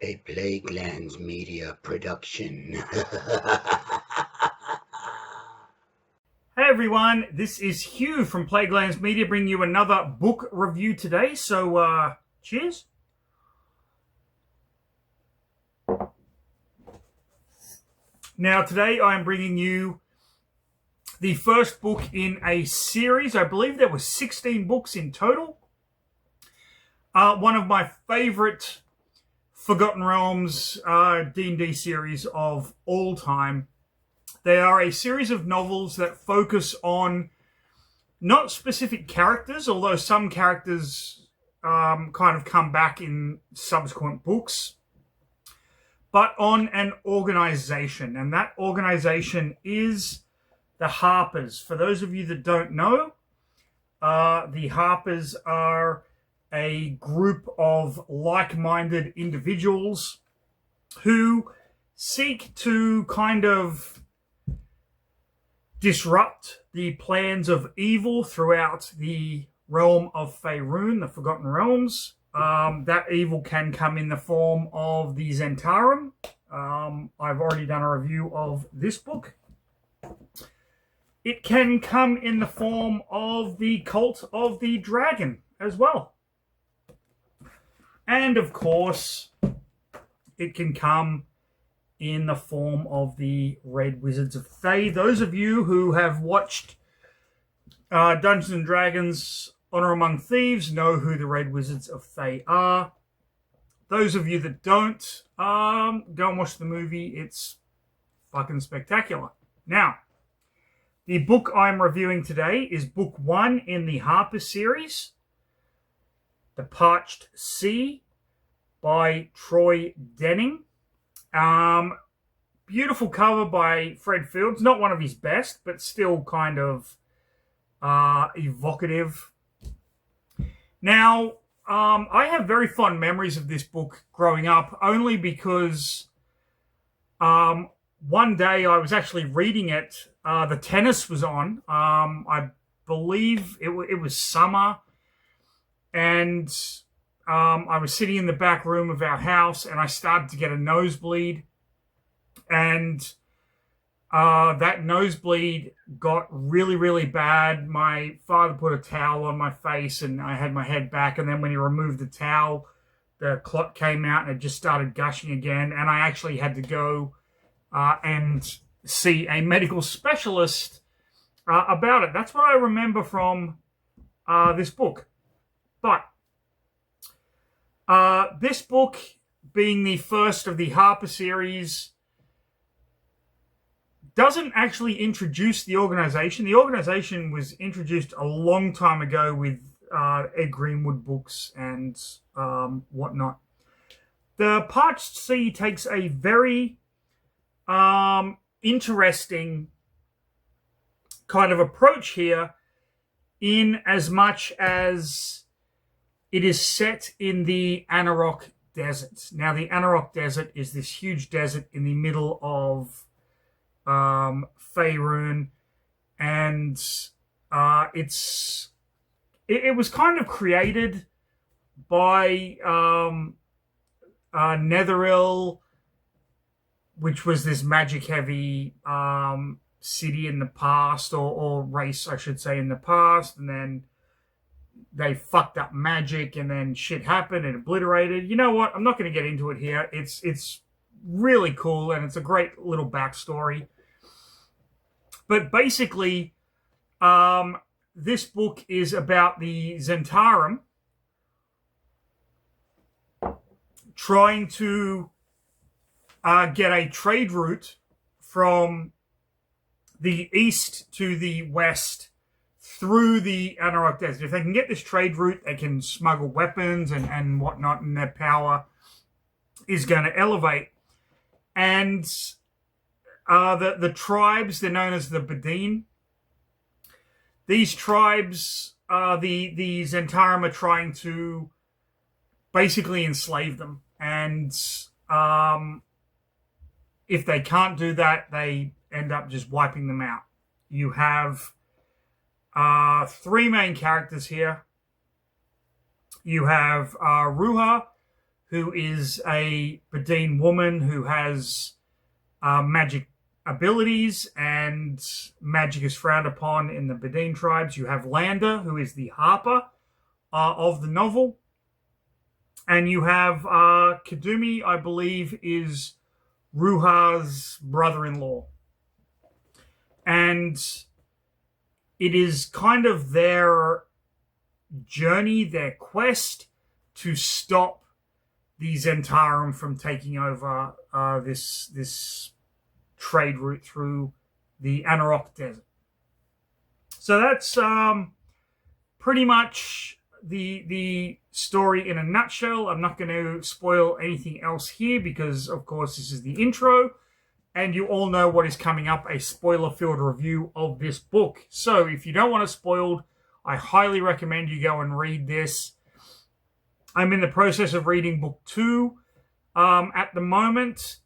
A Plaguelands Media production. Hey everyone, this is Hugh from Plaguelands Media bringing you another book review today. So, cheers. Now, today I am bringing you the first book in a series. I believe there were 16 books in total. One of my favorite Forgotten Realms D&D series of all time. They are a series of novels that focus on not specific characters, although some characters kind of come back in subsequent books, but on an organization. And that organization is the Harpers. For those of you that don't know, the Harpers are a group of like-minded individuals who seek to kind of disrupt the plans of evil throughout the realm of Faerun, the Forgotten Realms. That evil can come in the form of the Zentarum. I've already done a review of this book. It can come in the form of the Cult of the Dragon as well. And of course, it can come in the form of the Red Wizards of Thay. Those of you who have watched Dungeons and Dragons Honor Among Thieves know who the Red Wizards of Thay are. Those of you that don't, go and watch the movie. It's fucking spectacular. Now, the book I'm reviewing today is book 1 in the Harpers series, The Parched Sea by Troy Denning. Beautiful cover by Fred Fields. Not one of his best, but still kind of evocative. Now, I have very fond memories of this book growing up, only because one day I was actually reading it. The tennis was on. I believe it was summer, and I was sitting in the back room of our house, and I started to get a nosebleed. And that nosebleed got really, really bad. My father put a towel on my face, and I had my head back. And then when he removed the towel, the clot came out, and it just started gushing again. And I actually had to go and see a medical specialist about it. That's what I remember from this book. But this book, being the first of the Harper series, doesn't actually introduce the organization. The organization was introduced a long time ago with Ed Greenwood books and whatnot. The Parched Sea takes a very interesting kind of approach here, in as much as it is set in the Anarok Desert. Now, the Anarok Desert is this huge desert in the middle of Faerun, and it was kind of created by Netheril, which was this magic-heavy city in the past, or race, I should say, in the past, and then they fucked up magic, and then shit happened and obliterated. You know what? I'm not going to get into it here. It's really cool, and it's a great little backstory. But basically, this book is about the Zentarum trying to get a trade route from the east to the west through the Anarok Desert. If they can get this trade route, they can smuggle weapons and whatnot, and their power is going to elevate. And the tribes, they're known as the Badin. These tribes, the Zentarum are trying to basically enslave them. And if they can't do that, they end up just wiping them out. You have 3 main characters here. You have Ruha, who is a Bedine woman who has magic abilities, and magic is frowned upon in the Bedine tribes. You have Lander, who is the Harper of the novel. And you have Kadumi, I believe, is Ruha's brother-in-law. And it is kind of their journey, their quest to stop the Zentarum from taking over this trade route through the Anarok Desert. So that's pretty much the story in a nutshell. I'm not going to spoil anything else here because, of course, this is the intro. And you all know what is coming up, a spoiler-filled review of this book. So if you don't want it spoiled, I highly recommend you go and read this. I'm in the process of reading book 2 at the moment.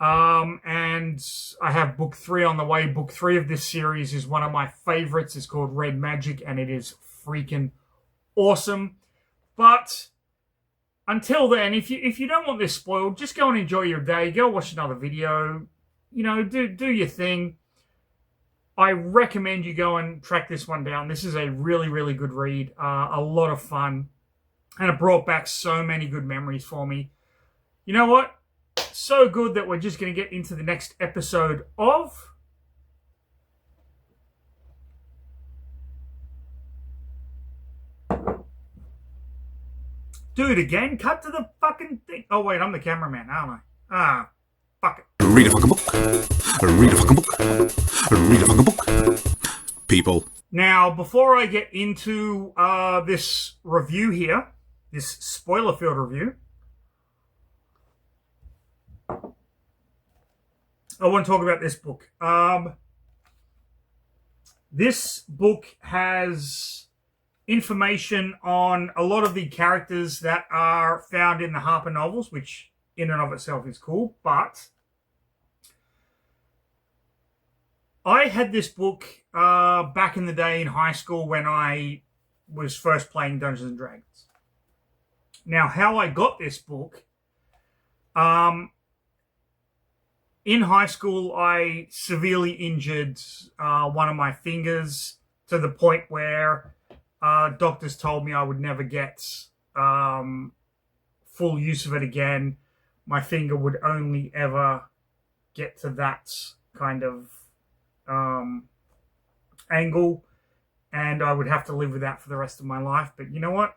And I have book 3 on the way. Book 3 of this series is one of my favorites. It's called Red Magic, and it is freaking awesome. But until then, if you don't want this spoiled, just go and enjoy your day. Go watch another video. You know, do your thing. I recommend you go and track this one down. This is a really, really good read. A lot of fun. And it brought back so many good memories for me. You know what? So good that we're just going to get into the next episode of... Do it again. Cut to the fucking thing. Oh, wait, I'm the cameraman, aren't I? Fuck it. Read a fucking book. Read a fucking book. Read a fucking book. People. Now, before I get into this review here, this spoiler-filled review, I want to talk about this book. This book has information on a lot of the characters that are found in the Harper novels, which in and of itself is cool, but I had this book back in the day in high school when I was first playing Dungeons & Dragons. Now, how I got this book, in high school, I severely injured one of my fingers to the point where doctors told me I would never get full use of it again. My finger would only ever get to that kind of angle, and I would have to live with that for the rest of my life. But you know what?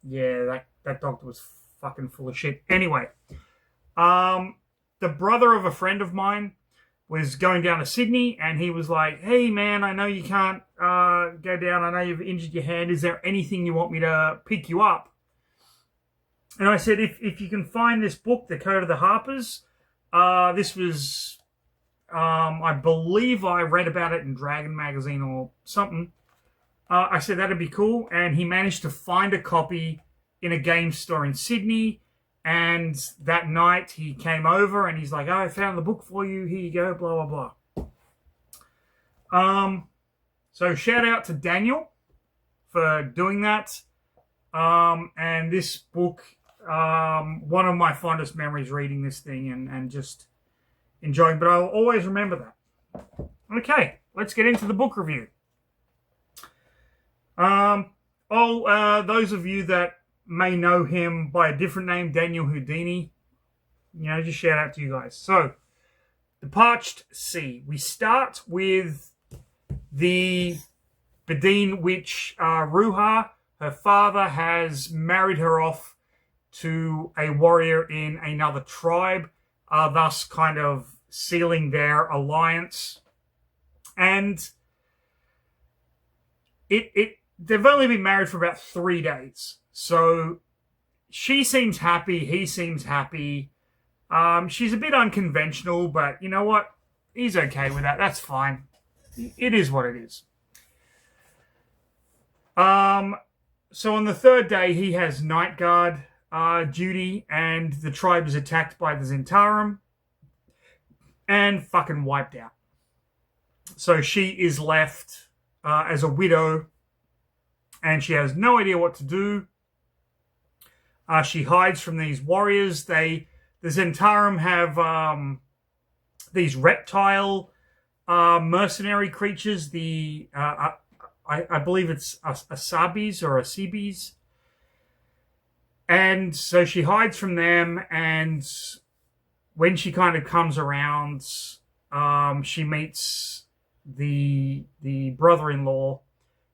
Yeah, that doctor was fucking full of shit. Anyway, the brother of a friend of mine was going down to Sydney, and he was like, hey, man, I know you can't go down. I know you've injured your hand. Is there anything you want me to pick you up? And I said, if you can find this book, The Code of the Harpers, this was, I believe I read about it in Dragon Magazine or something. I said, that'd be cool. And he managed to find a copy in a game store in Sydney. And that night he came over and he's like, oh, I found the book for you. Here you go, blah, blah, blah. So shout out to Daniel for doing that. And this book, one of my fondest memories reading this thing and just enjoying, but I'll always remember that. Okay, let's get into the book review. Those of you that may know him by a different name, Daniel Houdini, you know, just shout out to you guys. So, the Parched Sea. We start with the Bedine witch Ruha. Her father has married her off to a warrior in another tribe, thus kind of sealing their alliance. And they've only been married for about 3 days. So she seems happy. He seems happy. She's a bit unconventional, but you know what? He's okay with that. That's fine. It is what it is. So on the 3rd day, he has night guard duty, and the tribe is attacked by the Zentarum and fucking wiped out. So she is left as a widow, and she has no idea what to do. She hides from these warriors. The Zentarum have these reptile mercenary creatures. I believe it's Asabis or Asibis. And so she hides from them, and when she kind of comes around, she meets the brother-in-law.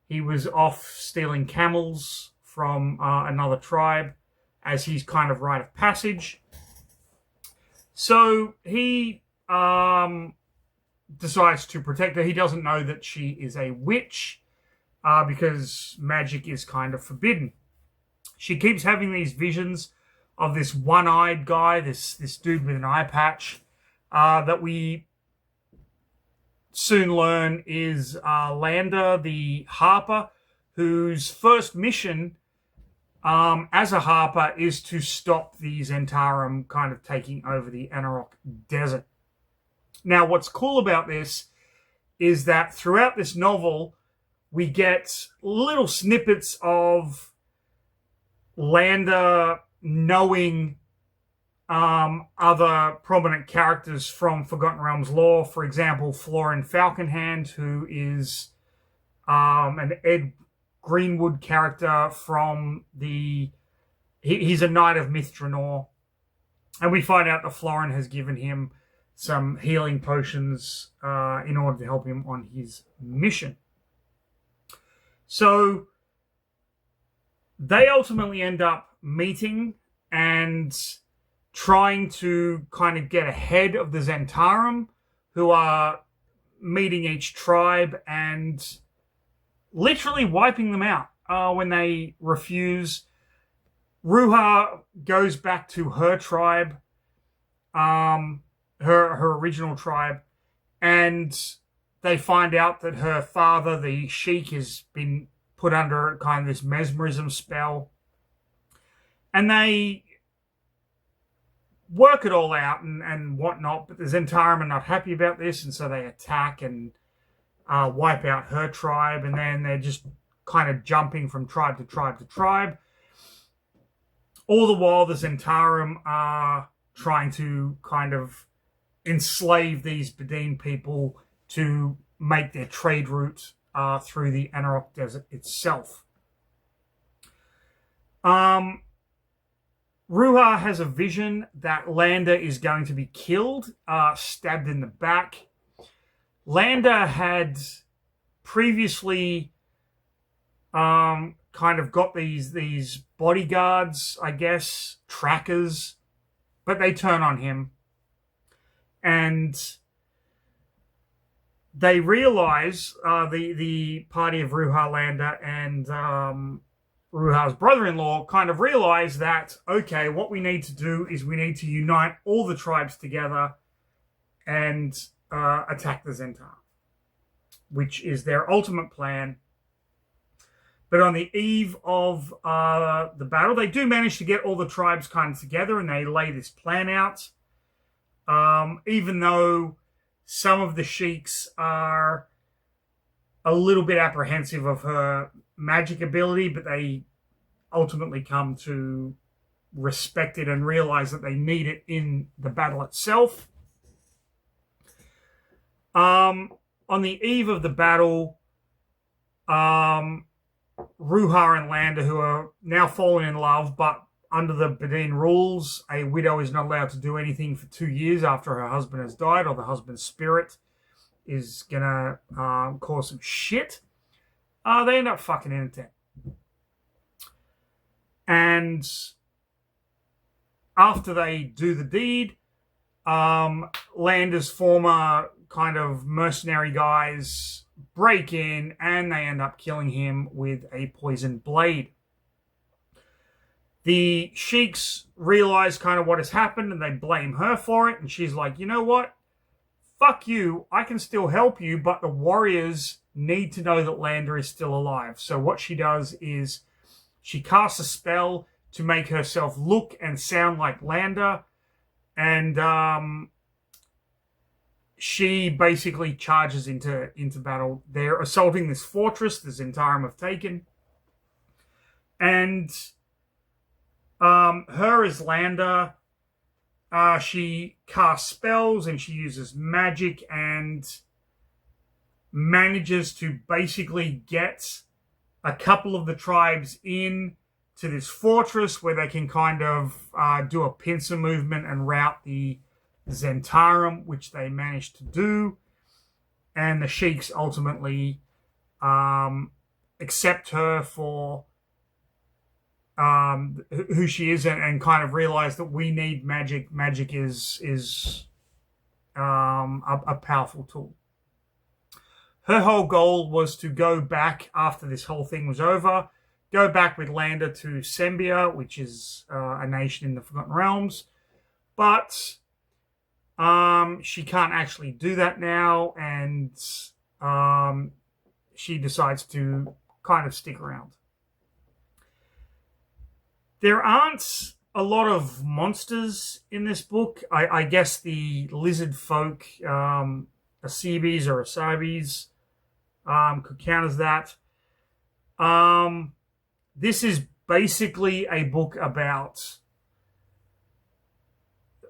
He was off stealing camels from another tribe as he's kind of rite of passage. So he decides to protect her. He doesn't know that she is a witch because magic is kind of forbidden. She keeps having these visions of this one-eyed guy, this dude with an eye patch, that we soon learn is Lander, the Harper, whose first mission as a Harper is to stop the Zentarum kind of taking over the Anarok Desert. Now, what's cool about this is that throughout this novel, we get little snippets of Lander knowing other prominent characters from Forgotten Realms lore. For example, Florin Falconhand, who is an Ed Greenwood character from he's a Knight of Mithranor. And we find out that Florin has given him some healing potions in order to help him on his mission. So they ultimately end up meeting and trying to kind of get ahead of the Zentarum, who are meeting each tribe and literally wiping them out when they refuse. Ruha goes back to her tribe, her original tribe, and they find out that her father, the Sheik, has been put under kind of this mesmerism spell. And they work it all out and whatnot, but the Zentarum are not happy about this, and so they attack and wipe out her tribe, and then they're just kind of jumping from tribe to tribe to tribe. All the while, the Zentarum are trying to kind of enslave these Bedine people to make their trade route through the Anarok Desert itself. Ruha has a vision that Lander is going to be killed, stabbed in the back. Lander had previously kind of got these bodyguards, I guess, trackers, but they turn on him. And they realize, the party of Ruha, Lander, and Ruha's brother-in-law kind of realize that, okay, what we need to do is we need to unite all the tribes together and attack the Zentarum, which is their ultimate plan. But on the eve of the battle, they do manage to get all the tribes kind of together, and they lay this plan out. Even though some of the sheiks are a little bit apprehensive of her magic ability, but they ultimately come to respect it and realize that they need it in the battle itself. On the eve of the battle, Ruha and Lander, who are now fallen in love, but under the Bedine rules, a widow is not allowed to do anything for 2 years after her husband has died, or the husband's spirit is gonna cause some shit. They end up fucking in a tent. And after they do the deed, Lander's former kind of mercenary guys break in, and they end up killing him with a poisoned blade. The sheiks realize kind of what has happened, and they blame her for it, and she's like, you know what? Fuck you. I can still help you, but the warriors need to know that Lander is still alive. So what she does is she casts a spell to make herself look and sound like Lander, and she basically charges into battle. They're assaulting this fortress the Zentarum have taken, and Her as Lander, she casts spells and she uses magic and manages to basically get a couple of the tribes in to this fortress where they can kind of do a pincer movement and rout the Zentarum, which they managed to do. And the sheiks ultimately accept her for who she is, and kind of realize that we need magic. Magic is a powerful tool. Her whole goal was to go back after this whole thing was over, go back with Lander to Sembia, which is a nation in the Forgotten Realms, but she can't actually do that now, and she decides to kind of stick around. There aren't a lot of monsters in this book. I guess the lizard folk, Acebes or Asabes, could count as that. This is basically a book about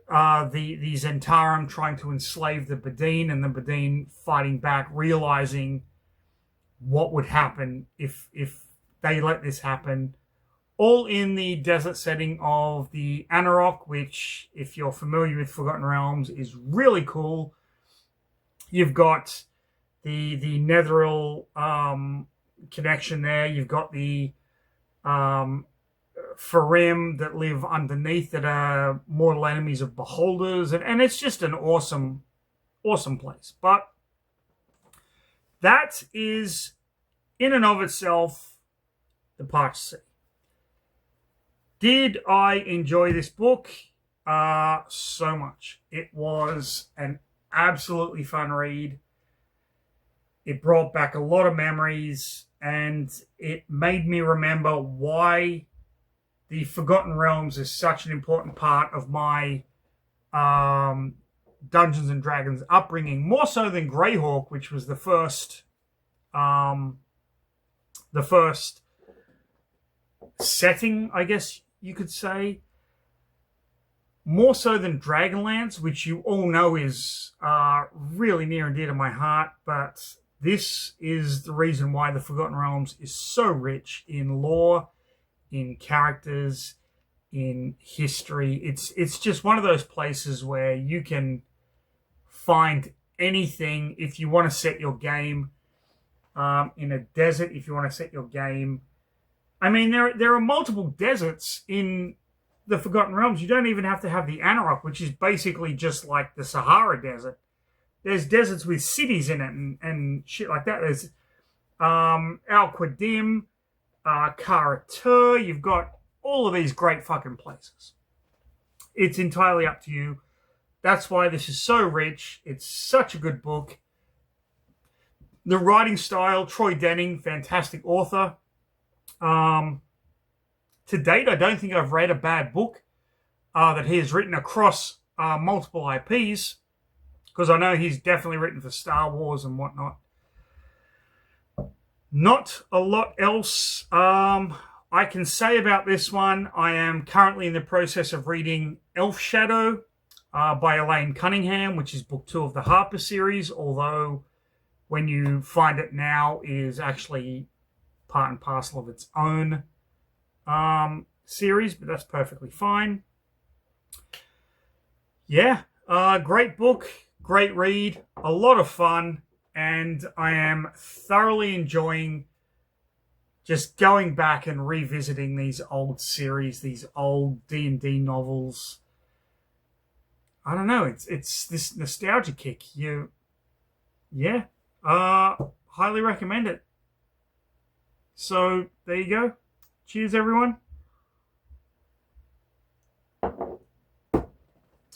the Zentarum trying to enslave the Badine, and the Badine fighting back, realizing what would happen if they let this happen. All in the desert setting of the Anarok, which, if you're familiar with Forgotten Realms, is really cool. You've got the Netheril connection there. You've got the Farim that live underneath that are mortal enemies of beholders. And it's just an awesome, awesome place. But that is, in and of itself, the Parched Sea. Did I enjoy this book? So much. It was an absolutely fun read. It brought back a lot of memories, and it made me remember why the Forgotten Realms is such an important part of my Dungeons and Dragons upbringing, more so than Greyhawk, which was the first setting, I guess you could say. More so than Dragonlance, which you all know is really near and dear to my heart, but this is the reason why the Forgotten Realms is so rich in lore, in characters, in history. It's just one of those places where you can find anything. If you want to set your game in a desert, if you want to set your game, I mean, there are multiple deserts in the Forgotten Realms. You don't even have to have the Anarok, which is basically just like the Sahara Desert. There's deserts with cities in it and shit like that. There's Al Qadim, Karatur. You've got all of these great fucking places. It's entirely up to you. That's why this is so rich. It's such a good book. The writing style, Troy Denning, fantastic author. To date, I don't think I've read a bad book that he has written across multiple IPs, because I know he's definitely written for Star Wars and whatnot. Not a lot else I can say about this one. I am currently in the process of reading Elf Shadow by Elaine Cunningham, which is book 2 of the Harpers series, although when you find it now, it is actually part and parcel of its own series, but that's perfectly fine. Yeah, great book, great read, a lot of fun, and I am thoroughly enjoying just going back and revisiting these old series, these old D&D novels. I don't know, it's this nostalgia kick. Highly recommend it. So, there you go. Cheers, everyone.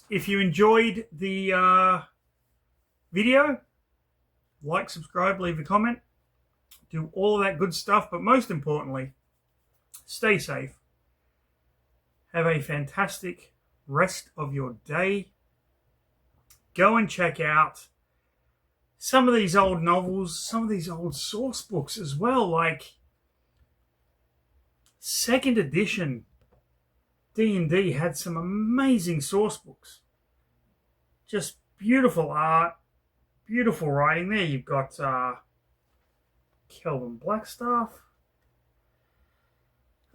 If you enjoyed the video, like, subscribe, leave a comment. Do all of that good stuff. But most importantly, stay safe. Have a fantastic rest of your day. Go and check out some of these old novels, some of these old source books as well, like 2nd edition D&D had some amazing source books. Just beautiful art, beautiful writing there. You've got Kelvin Blackstaff.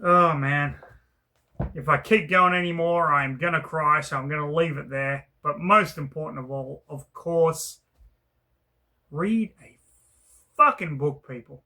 Oh, man. If I keep going anymore, I'm going to cry, so I'm going to leave it there. But most important of all, of course, read a fucking book, people.